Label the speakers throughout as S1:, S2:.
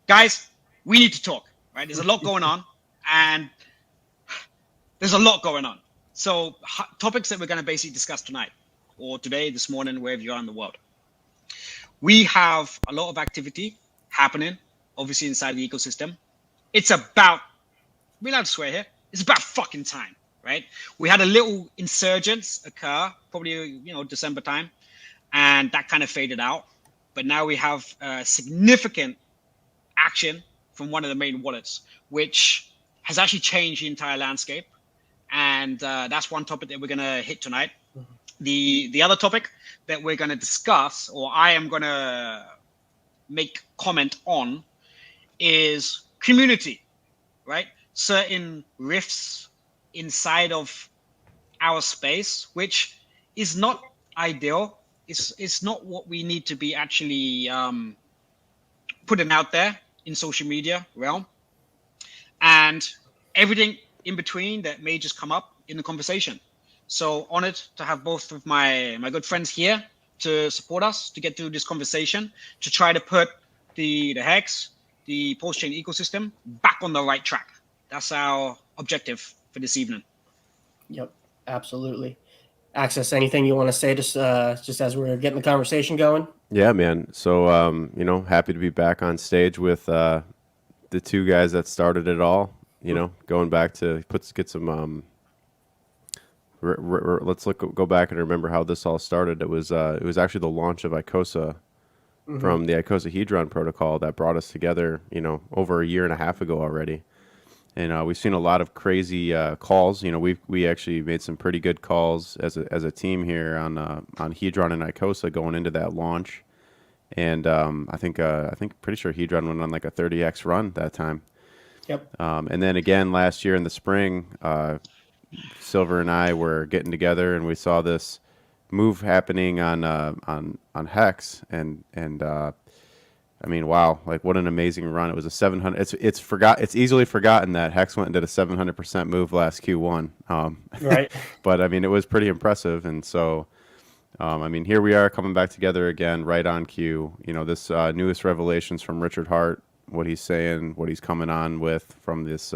S1: guys, we need to talk, right? There's a lot going on, and there's a lot going on. So topics that we're going to basically discuss tonight, or today, this morning, wherever you are in the world. We have a lot of activity happening, obviously, inside the ecosystem. It's about, we're allowed to swear here, it's about fucking time, right? We had a little insurgence occur, probably, December time, and that kind of faded out. But now we have significant action from one of the main wallets, which has actually changed the entire landscape. And that's one topic that we're going to hit tonight. The other topic that we're going to discuss, or I am going to make comment on, is community, right? Certain rifts inside of our space, which is not ideal. It's not what we need to be actually putting out there in social media realm, and everything in between that may just come up in the conversation. So honored to have both of my good friends here to support us to get through this conversation, to try to put the Hex, the PulseChain ecosystem back on the right track. That's our objective for this evening.
S2: Yep, absolutely. Access, anything you want to say just as we're getting the conversation going?
S3: Yeah, man. So, happy to be back on stage with the two guys that started it all. Going back to get some. Let's go back and remember how this all started. It was actually the launch of Icosa from the icosahedron protocol that brought us together. Over a year and a half ago already. And we've seen a lot of crazy calls. We actually made some pretty good calls as a team here on Hedron and Icosa going into that launch. And I think pretty sure Hedron went on like a 30x run that time.
S2: Yep.
S3: And then again last year in the spring, Silver and I were getting together, and we saw this move happening on Hex, and I mean, wow! Like, what an amazing run! It was a 700. It's easily forgotten that Hex went and did a 700% move last Q1.
S2: Right.
S3: But I mean, it was pretty impressive, and so, I mean, here we are coming back together again, right on cue. This newest revelations from Richard Hart, what he's saying, what he's coming on with from this,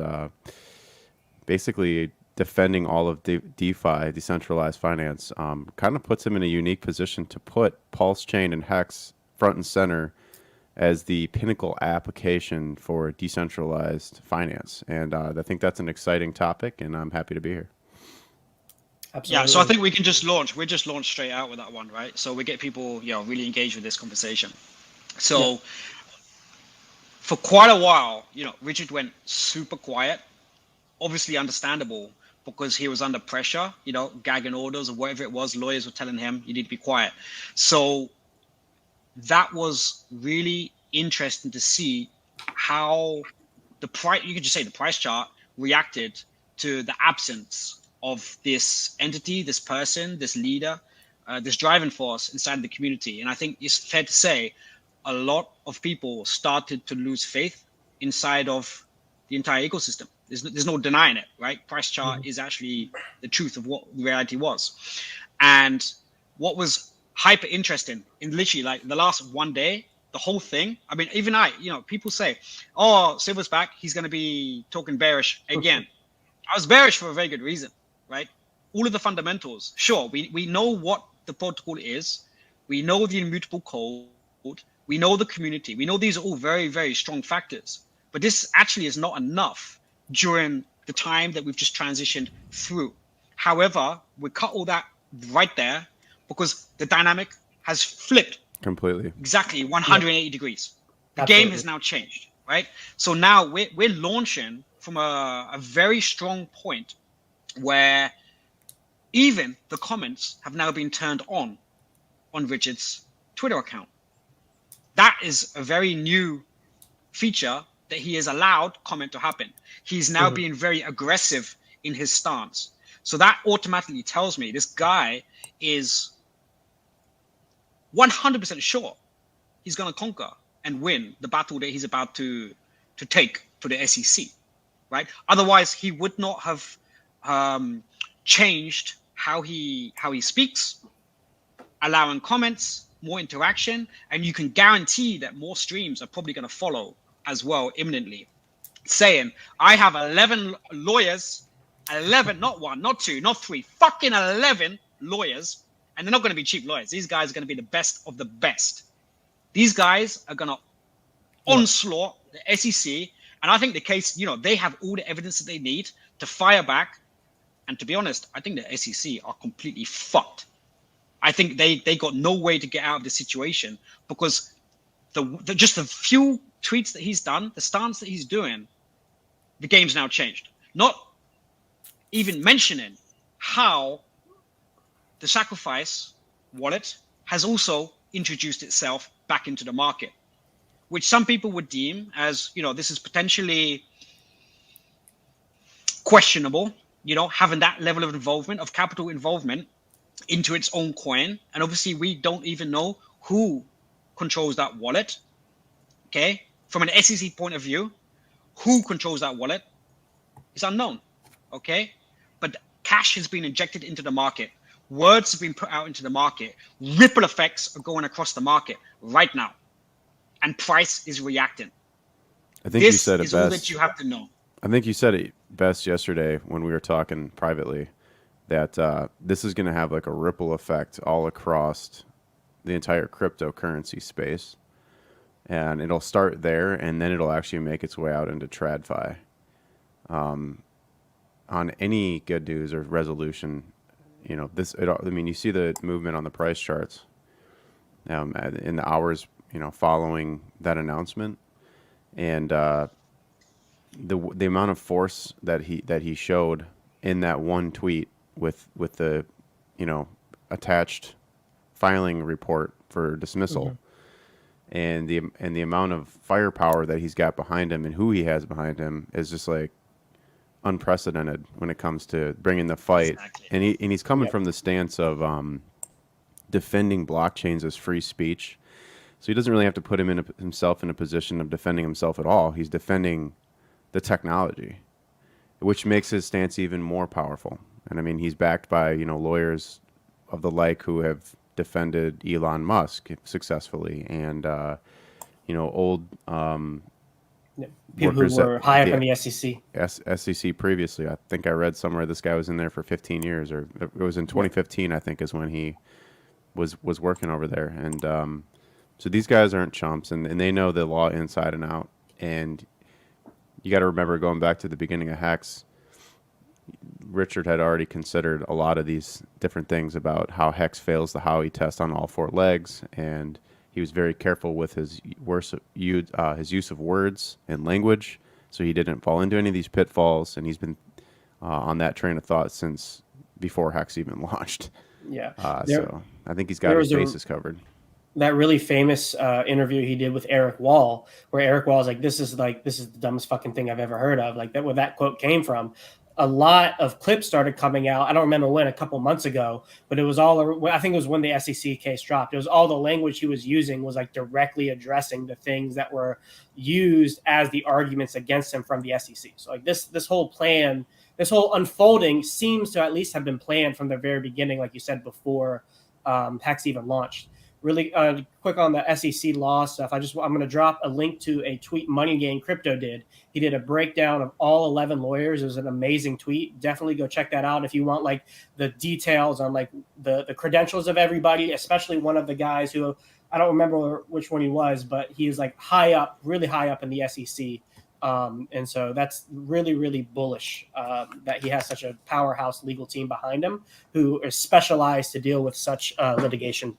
S3: basically defending all of DeFi, decentralized finance, kind of puts him in a unique position to put PulseChain and Hex front and center as the pinnacle application for decentralized finance. And I think that's an exciting topic, and I'm happy to be here.
S2: Absolutely.
S1: Yeah, so I think we can just launch. We just launch straight out with that one, right? So we get people, really engaged with this conversation. So for quite a while, Richard went super quiet, obviously understandable, because he was under pressure, gagging orders or whatever it was. Lawyers were telling him, you need to be quiet. So that was really interesting to see how the price, you could just say the price chart, reacted to the absence of this entity, this person, this leader, this driving force inside the community. And I think it's fair to say a lot of people started to lose faith inside of the entire ecosystem. There's no denying it, right? Price chart is actually the truth of what reality was. And what was hyper interesting in literally like the last one day, the whole thing. I mean, even people say, oh, Silver's back, he's going to be talking bearish again. I was bearish for a very good reason, right? All of the fundamentals, sure, we know what the protocol is. We know the immutable code. We know the community. We know these are all very, very strong factors. But this actually is not enough during the time that we've just transitioned through. However, we cut all that right there because the dynamic has flipped
S3: completely,
S1: exactly 180 degrees. The
S2: Absolutely.
S1: game has now changed, right? So now we're launching from a very strong point where even the comments have now been turned on Richard's Twitter account. That is a very new feature that he has allowed comment to happen. He's now being very aggressive in his stance. So that automatically tells me this guy is 100% sure he's going to conquer and win the battle that he's about to take to the SEC, right? Otherwise, he would not have changed how he speaks, allowing comments, more interaction, and you can guarantee that more streams are probably going to follow as well imminently, saying, I have 11 lawyers, 11, not one, not two, not three, fucking 11 lawyers. And they're not going to be cheap lawyers. These guys are going to be the best of the best. These guys are going to onslaught the SEC. And I think the case, they have all the evidence that they need to fire back. And to be honest, I think the SEC are completely fucked. I think they got no way to get out of the situation because just the few tweets that he's done, the stance that he's doing, the game's now changed. Not even mentioning how the Sacrifice wallet has also introduced itself back into the market, which some people would deem as, this is potentially questionable, having that level of involvement, of capital involvement into its own coin. And obviously we don't even know who controls that wallet. Okay. From an SEC point of view, who controls that wallet is unknown. Okay. But cash has been injected into the market. Words have been put out into the market. Ripple effects are going across the market right now. And price is reacting.
S3: I think you said it
S1: is
S3: best.
S1: All that you have to know.
S3: I think you said it best yesterday when we were talking privately, that this is going to have like a ripple effect all across the entire cryptocurrency space. And it'll start there, and then it'll actually make its way out into TradFi. On any good news or resolution, you see the movement on the price charts in the hours, following that announcement, and the amount of force that he showed in that one tweet with the attached filing report for dismissal, and the amount of firepower that he's got behind him and who he has behind him is just like unprecedented when it comes to bringing the fight. Exactly. And he's coming from the stance of defending blockchains as free speech, so he doesn't really have to put himself in a position of defending himself at all. He's defending the technology, which makes his stance even more powerful. And I mean, he's backed by lawyers of the like who have defended Elon Musk successfully, and old
S2: people who were high up in the SEC.
S3: SEC previously. I think I read somewhere this guy was in there for 15 years, or it was in 2015, I think, is when he was working over there. And so these guys aren't chumps, and they know the law inside and out. And you got to remember, going back to the beginning of Hex, Richard had already considered a lot of these different things about how Hex fails the Howey test on all four legs, and he was very careful with his use of words and language, so he didn't fall into any of these pitfalls. And he's been on that train of thought since before Hex even launched.
S2: Yeah.
S3: So I think he's got his bases covered.
S2: That really famous interview he did with Eric Wall, where Eric Wall is like, this is the dumbest fucking thing I've ever heard of. Like, that, where that quote came from. A lot of clips started coming out. I don't remember when, a couple months ago, but it was all, I think it was when the SEC case dropped. It was all the language he was using was like directly addressing the things that were used as the arguments against him from the SEC. So like this whole plan, this whole unfolding seems to at least have been planned from the very beginning, like you said, before Hex even launched. Really quick on the SEC law stuff. I'm going to drop a link to a tweet Money Game Crypto did. He did a breakdown of all 11 lawyers. It was an amazing tweet. Definitely go check that out if you want like the details on like the credentials of everybody, especially one of the guys who, I don't remember which one he was, but he is like high up, really high up in the SEC. And so that's really, really bullish that he has such a powerhouse legal team behind him who is specialized to deal with such litigation